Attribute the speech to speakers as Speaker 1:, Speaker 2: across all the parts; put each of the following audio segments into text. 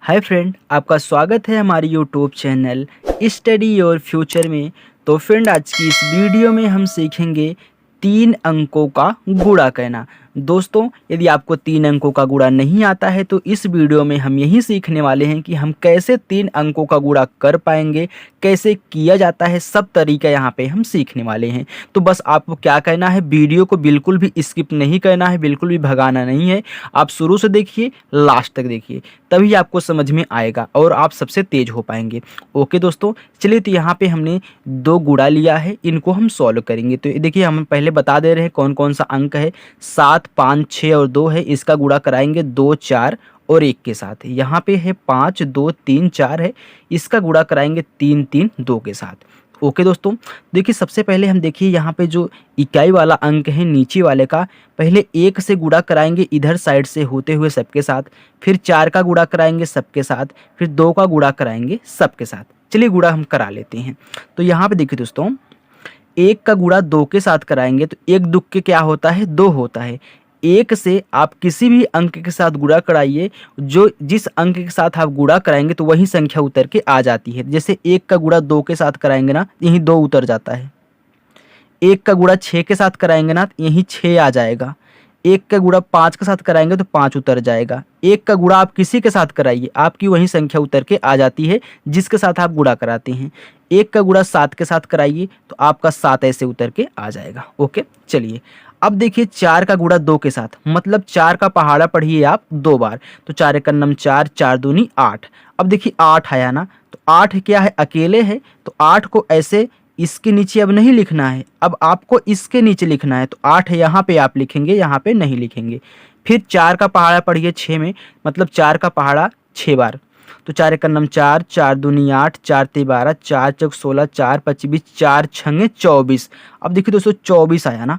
Speaker 1: Hi friend, आपका स्वागत है हमारे YouTube channel study your future में। तो फ्रेंड, आज की इस वीडियो में हम सीखेंगे 3 अंकों का गुणा करना। दोस्तों, यदि आपको 3 अंकों का गुणा नहीं आता है तो इस वीडियो में हम यही सीखने वाले हैं कि हम कैसे 3 अंकों का गुणा कर पाएंगे, कैसे किया जाता है, सब तरीका यहाँ पे हम सीखने वाले हैं। तो बस आपको क्या करना है, वीडियो को बिल्कुल भी स्किप नहीं करना है, बिल्कुल भी भगाना नहीं है। आप शुरू से देखिए, लास्ट तक देखिए, तभी आपको समझ में आएगा और आप सबसे तेज हो पाएंगे। ओके दोस्तों, चलिए, तो यहाँ पे हमने 2 गुणा लिया है, इनको हम सॉल्व करेंगे। तो देखिए, हम पहले बता दे रहे हैं कौन कौन सा अंक है। 7, 5, 6 और 2 है, इसका गुणा कराएंगे 2, 4 और 1 के साथ। यहाँ पे है 5, 2, 3, 4 है, इसका गुणा कराएंगे 3, 3, 2 के साथ। ओके दोस्तों, देखिए सबसे पहले हम देखिए यहाँ पे जो इकाई वाला अंक है नीचे वाले का, पहले 1 से गुणा कराएंगे इधर साइड से होते हुए सबके साथ, फिर 4 का गुणा कराएंगे सबके साथ, फिर 2 का गुणा कराएंगे सबके साथ। चलिए गुणा हम करा लेते हैं। तो यहाँ पे देखिए दोस्तों, 1 का गुणा 2 के साथ कराएंगे तो 1 दुख के क्या होता है, 2 होता है। 1 से आप किसी भी अंक के साथ गुणा कराइए, जो जिस अंक के साथ आप गुणा कराएंगे तो वही संख्या उतर के आ जाती है। जैसे 1 का गुणा 2 के साथ कराएंगे ना, यही 2 उतर जाता है। 1 का गुणा 6 के साथ कराएंगे ना, तो यही 6 आ जाएगा। 1 का गुणा 5 के साथ कराएंगे तो 5 उतर जाएगा। 1 का गुणा आप किसी के साथ कराइए, आपकी वही संख्या उतर के आ जाती है जिसके साथ आप गुणा कराते हैं। 1 का गुणा 7 के साथ कराइए तो आपका 7 ऐसे उतर के आ जाएगा। ओके, चलिए अब देखिए 4 का गुणा 2 के साथ, मतलब 4 का पहाड़ा पढ़िए आप 2 बार। तो 4 एक नम 4, 4 दूनी 8। अब देखिए 8 आया ना, तो 8 क्या है, अकेले है, तो 8 को ऐसे इसके नीचे अब नहीं लिखना है, अब आपको इसके नीचे लिखना है। तो 8 है, यहाँ पे आप लिखेंगे, यहाँ पे नहीं लिखेंगे। फिर 4 का पहाड़ा पढ़िए 6 में, मतलब 4 का पहाड़ा 6 बार। तो 4 एक नम 4, 4 दूनी 8, 4 ती 12, 4 चौक 16, 4 पच्चीस 20, 4 छंगे 24। अब देखिए दोस्तों 24 आया ना,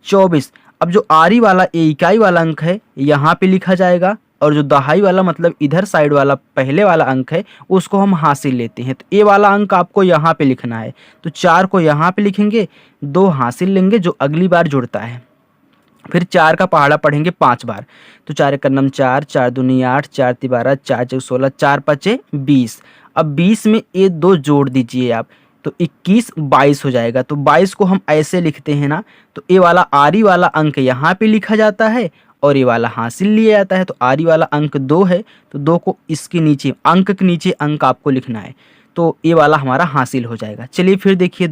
Speaker 1: 24। अब जो आरी वाला इकाई वाला अंक है यहाँ पे लिखा जाएगा, और जो दहाई वाला मतलब इधर साइड वाला पहले वाला अंक है उसको हम हासिल लेते हैं। तो ये वाला अंक आपको यहाँ पे लिखना है। तो 4 को यहाँ पे लिखेंगे, 2 हासिल लेंगे जो अगली बार जुड़ता है। फिर 4 का पहाड़ा पढ़ेंगे 5 बार। तो 4 एक नम 4, 4 दूनी 8, 4 ती 12, 4 चौक 16, 4 पचे 20। अब 20 में ये 2 जोड़ दीजिए आप, तो 21, 22 हो जाएगा। तो 22 को हम ऐसे लिखते हैं ना, तो ये वाला आरी वाला अंक यहाँ पे लिखा जाता है और ये वाला हासिल लिया जाता है। तो आरी वाला अंक 2 है, तो 2 को इसके नीचे अंक के नीचे अंक आपको लिखना है, तो ये वाला हमारा हासिल हो जाएगा। चलिए फिर देखिए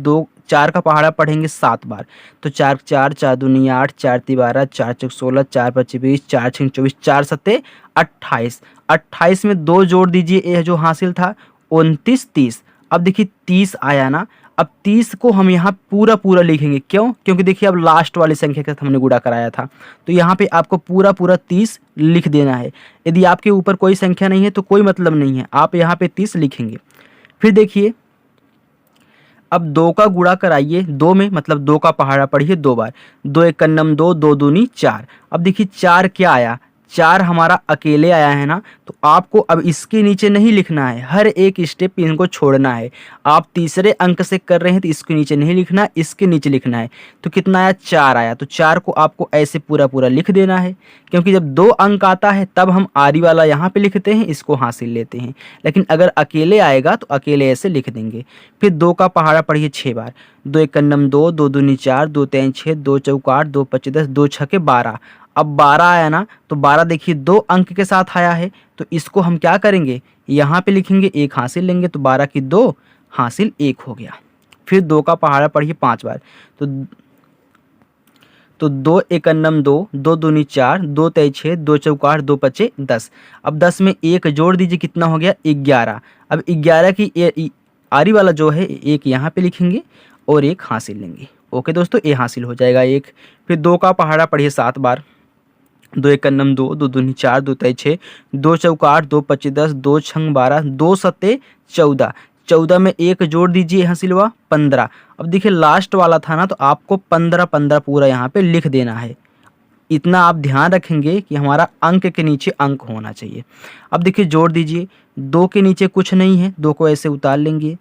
Speaker 1: 4 का पहाड़ा पढ़ेंगे 7 बार। तो 4 4, 4 दूनी 8, 4 ती 12, 4 चौक 16, 4 पच्चीस 20, 4 छंग 24, 4 सत्ते 28। 28 में 2 जोड़ दीजिए, ये जो हासिल था 29, 30। अब देखिए 30 आया ना, अब 30 को हम यहाँ पूरा पूरा लिखेंगे। क्यों? क्योंकि देखिए अब लास्ट वाली संख्या के साथ हमने गुणा कराया था, तो यहाँ पे आपको पूरा पूरा 30 लिख देना है। यदि आपके ऊपर कोई संख्या नहीं है तो कोई मतलब नहीं है, आप यहाँ पे 30 लिखेंगे। फिर देखिए अब 2 का गुणा कराइए 2 में, मतलब 2 का पहाड़ा पढ़िए 2 बार। 2 एक नम 2, 2 दूनी 4। अब देखिए 4 क्या आया, 4 हमारा अकेले आया है ना, तो आपको अब इसके नीचे नहीं लिखना है, हर एक स्टेप इनको छोड़ना है। आप तीसरे अंक से कर रहे हैं तो इसके नीचे नहीं लिखना, इसके नीचे लिखना है। तो कितना आया, 4 आया। तो 4 को आपको ऐसे पूरा पूरा लिख देना है, क्योंकि जब 2 अंक आता है तब हम आरी वाला यहाँ पे लिखते हैं, इसको हासिल लेते हैं। लेकिन अगर अकेले आएगा तो अकेले ऐसे लिख देंगे। फिर 2 का पहाड़ा पढ़िए 6 बार। 2 एक नम 2, 2 दूनी 4, 2 तीन 6, 2 चौक 8, 2 पच्चीस 10, 2 छके 12। अब 12 आया ना, तो 12 देखिए 2 अंक के साथ आया है, तो इसको हम क्या करेंगे, यहाँ पे लिखेंगे, 1 हासिल लेंगे। तो 12 की 2 हासिल 1 हो गया। फिर 2 का पहाड़ा पढ़िए 5 बार। तो 2 एक नम 2, 2 दूनी 4, 2 तय 6, 2 चौक 8, 2 पचे 10। अब 10 में 1 जोड़ दीजिए, कितना हो गया, 11। अब 11 की आरी वाला जो है 1 यहाँ पे लिखेंगे और 1 हासिल लेंगे। ओके दोस्तों, ये हासिल हो जाएगा 1। फिर 2 का पहाड़ा पढ़िए 7 बार। 2 एक नम 2, 2 दूनी 4, 2 तय 6, 2 चौक 8, 2 पच्चीस 10, 2 छंग 12, 2 सत्ते 14। 14 में 1 जोड़ दीजिए, हासिल हुआ 15। अब देखिए लास्ट वाला था ना, तो आपको 15 15 पूरा यहाँ पे लिख देना है। इतना आप ध्यान रखेंगे कि हमारा अंक के नीचे अंक होना चाहिए। अब देखिए जोड़ दीजिए, 2 के नीचे कुछ नहीं है, 2 को ऐसे उतार लेंगे।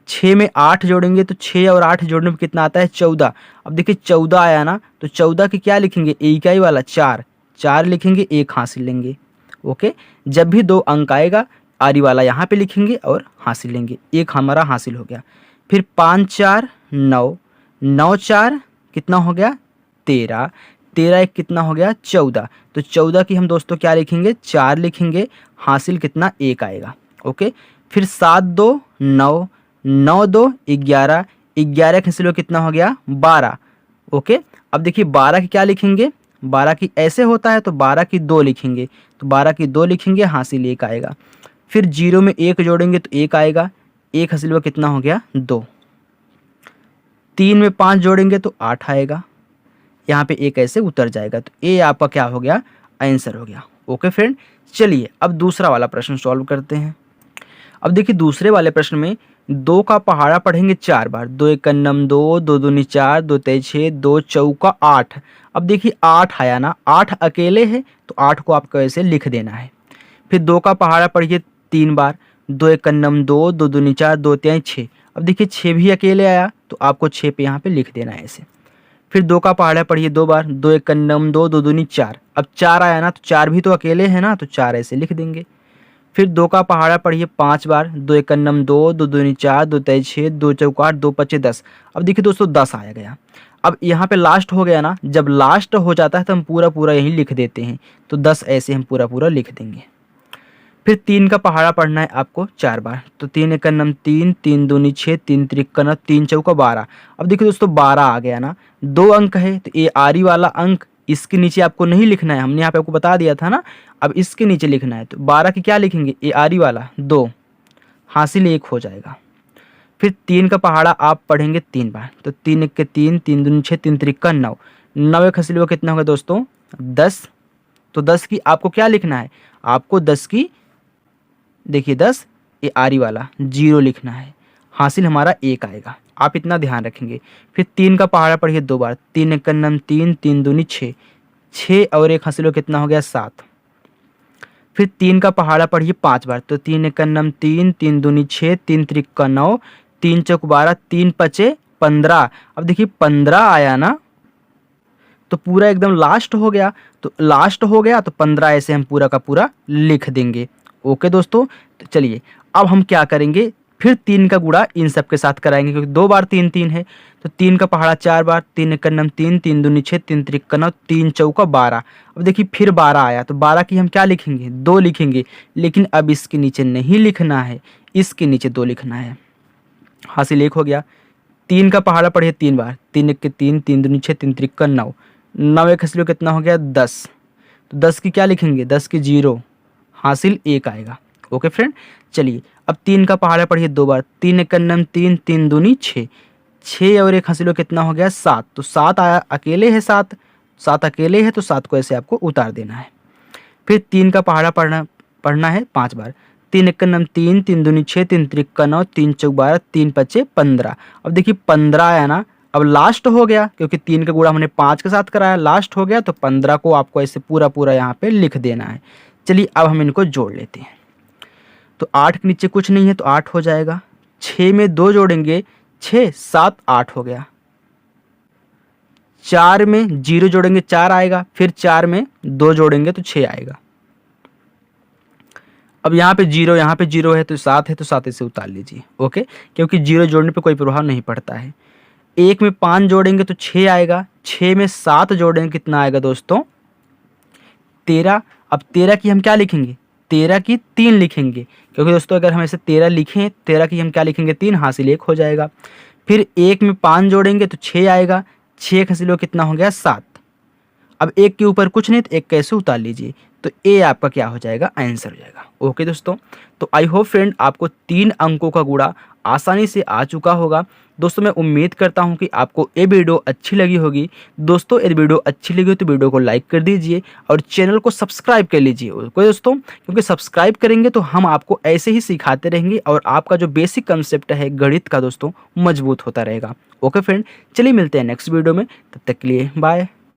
Speaker 1: 6 में 8 जोड़ेंगे, तो 6 और 8 जोड़ने में कितना आता है, 14। अब देखिए 14 आया ना, तो 14 की क्या लिखेंगे, इकाई वाला 4 लिखेंगे, 1 हासिल लेंगे। ओके, जब भी 2 अंक आएगा आरी वाला यहाँ पे लिखेंगे और हासिल लेंगे, एक हमारा हासिल हो गया। फिर 5 4 9, 9 4 कितना हो गया 13, 13 1 कितना हो गया 14, तो 14 की हम दोस्तों क्या लिखेंगे 4 लिखेंगे, हासिल कितना 1 आएगा। ओके, फिर 7 2 9, 9 2 11, 11 का हासिल कितना हो गया 12। ओके, अब देखिए 12 की क्या लिखेंगे, 12 की ऐसे होता है तो 12 की 2 लिखेंगे, तो 12 की 2 लिखेंगे, हासिल 1 आएगा। फिर 0 में 1 जोड़ेंगे तो 1 आएगा, 1 हासिल कितना हो गया 2। 3 में 5 जोड़ेंगे तो 8 आएगा, यहाँ पे 1 ऐसे उतर जाएगा, तो ये आपका क्या हो गया आंसर हो गया। ओके फ्रेंड, चलिए अब दूसरा वाला प्रश्न सॉल्व करते हैं। अब देखिए दूसरे वाले प्रश्न में 2 का पहाड़ा पढ़ेंगे 4 बार, 2 1 9 2, 2 2 4, 2 3 6, 2 चौका 8। अब देखिए 8 आया ना, 8 अकेले है तो 8 को आपको ऐसे लिख देना है। फिर 2 का पहाड़ा पढ़िए 3 बार, 2 1 9 2, 2 2 4, 2 3 6। अब देखिए 6 भी अकेले आया तो आपको 6 पे यहाँ पे लिख देना है ऐसे। फिर 2 का पहाड़ा पढ़िए 2 बार, 2 1 9 2, 2 2 4। अब 4 आया ना, तो 4 भी तो अकेले है ना, तो 4 ऐसे लिख देंगे। फिर 2 का पहाड़ा पढ़िए 5 बार, 2 1 9 2, 2 2 4, 2 3 6, 2 चौका 8, 2 5 10। अब देखिए दोस्तों 10 आया गया। अब यहाँ पे लास्ट हो गया ना, जब लास्ट हो जाता है तो हम पूरा पूरा यहीं लिख देते हैं, तो 10 ऐसे हम पूरा पूरा लिख देंगे। फिर 3 का पहाड़ा पढ़ना है आपको 4 बार, तो 3 1 9 3, 3 2 6, 3 3 9, 3 चौका 12। अब देखिए दोस्तों 12 आ गया ना, 2 अंक है तो ये आरी वाला अंक इसके नीचे आपको नहीं लिखना है, हमने यहाँ पे आपको बता दिया था ना, अब इसके नीचे लिखना है। तो 12 की क्या लिखेंगे, ए आरी वाला 2, हासिल 1 हो जाएगा। फिर 3 का पहाड़ा आप पढ़ेंगे 3 बार, तो 3 1 के 3, 3 2 6, 3 3 9, 9 एक हासिल कितना होगा दोस्तों 10। तो 10 की आपको क्या लिखना है, आपको 10 की देखिए 10 ये आरी वाला 0 लिखना है, हासिल हमारा 1 आएगा, आप इतना ध्यान रखेंगे। फिर 3 का पहाड़ा पढ़िए 2 बार, 3 1 9 3, 3 2 6, 6 और 1 हासिल कितना हो गया 7। फिर 3 का पहाड़ा पढ़िए 5 बार, तो 3 1 9 3, 3 2 6, 3 3 9, 3 चौक 12, 3 5 15। अब देखिए 15 आया ना, तो पूरा एकदम लास्ट हो गया, तो लास्ट हो गया तो 15 ऐसे हम पूरा का पूरा लिख देंगे। ओके दोस्तों, तो चलिए अब हम क्या करेंगे, फिर 3 का गुणा इन सब के साथ कराएंगे, क्योंकि 2 बार 3 3 है, तो 3 का पहाड़ा 4 बार, 3 1 9 3, 3 2 6, 3 3 9, 3 चौका 12। अब देखिए फिर 12 आया, तो 12 की हम क्या लिखेंगे 2 लिखेंगे, लेकिन अब इसके नीचे नहीं लिखना है, इसके नीचे 2 लिखना है, हासिल 1 हो गया। 3 का पहाड़ा पढ़िए 3 बार, 3 1 के 3, 3 2 6, 3 3 9, 9 एक हासिल कितना हो गया 10। तो 10 की क्या लिखेंगे, 10 की 0, हासिल 1 आएगा। ओके फ्रेंड, चलिए अब 3 का पहाड़ा पढ़िए 2 बार, 3 1 9 3, 3 2 6, 6 और 1 हासिल कितना हो गया 7। तो 7 आया, अकेले है 7, 7 अकेले है तो 7 को ऐसे आपको उतार देना है। फिर 3 का पहाड़ा पढ़ना है 5 बार, 3 1 9 3, 3 2 6, 3 3 9, 3 चौक 12, 3 5 15। अब देखिए 15 आया ना, अब लास्ट हो गया, क्योंकि 3 का गुणा हमने 5 के साथ कराया, लास्ट हो गया, तो 15 को आपको ऐसे पूरा पूरा यहाँ पे लिख देना है। चलिए अब हम इनको जोड़ लेते हैं, तो 8 के नीचे कुछ नहीं है तो 8 हो जाएगा, 6 में 2 जोड़ेंगे 6 7 8 हो गया, 4 में 0 जोड़ेंगे 4 आएगा, फिर 4 में 2 जोड़ेंगे तो 6 आएगा। अब यहाँ पे 0 है तो 7 है, तो 7 इसे उतार लीजिए। ओके, क्योंकि 0 जोड़ने पे कोई प्रभाव नहीं पड़ता है। 1 में 5 जोड़ेंगे तो 6 आएगा, 6 में 7 जोड़ेंगे कितना आएगा दोस्तों 13। अब 13 की हम क्या लिखेंगे, 13 की 3 लिखेंगे, क्योंकि दोस्तों अगर हम ऐसे 13 लिखें, 13 की हम क्या लिखेंगे 3, हासिल 1 हो जाएगा। फिर 1 में 5 जोड़ेंगे तो 6 आएगा, 6 हासिल कितना हो गया 7। अब 1 के ऊपर कुछ नहीं तो 1 कैसे उतार लीजिए, तो ए आपका क्या हो जाएगा आंसर हो जाएगा। ओके दोस्तों, तो आई होप फ्रेंड आपको 3 अंकों का गुणा आसानी से आ चुका होगा। दोस्तों मैं उम्मीद करता हूं कि आपको ये वीडियो अच्छी लगी होगी। दोस्तों यदि वीडियो अच्छी लगी हो तो वीडियो को लाइक कर दीजिए और चैनल को सब्सक्राइब कर लीजिए। ओके दोस्तों, क्योंकि सब्सक्राइब करेंगे तो हम आपको ऐसे ही सिखाते रहेंगे और आपका जो बेसिक कंसेप्ट है गणित का दोस्तों मजबूत होता रहेगा। ओके फ्रेंड, चलिए मिलते हैं नेक्स्ट वीडियो में, तब तक के लिए बाय।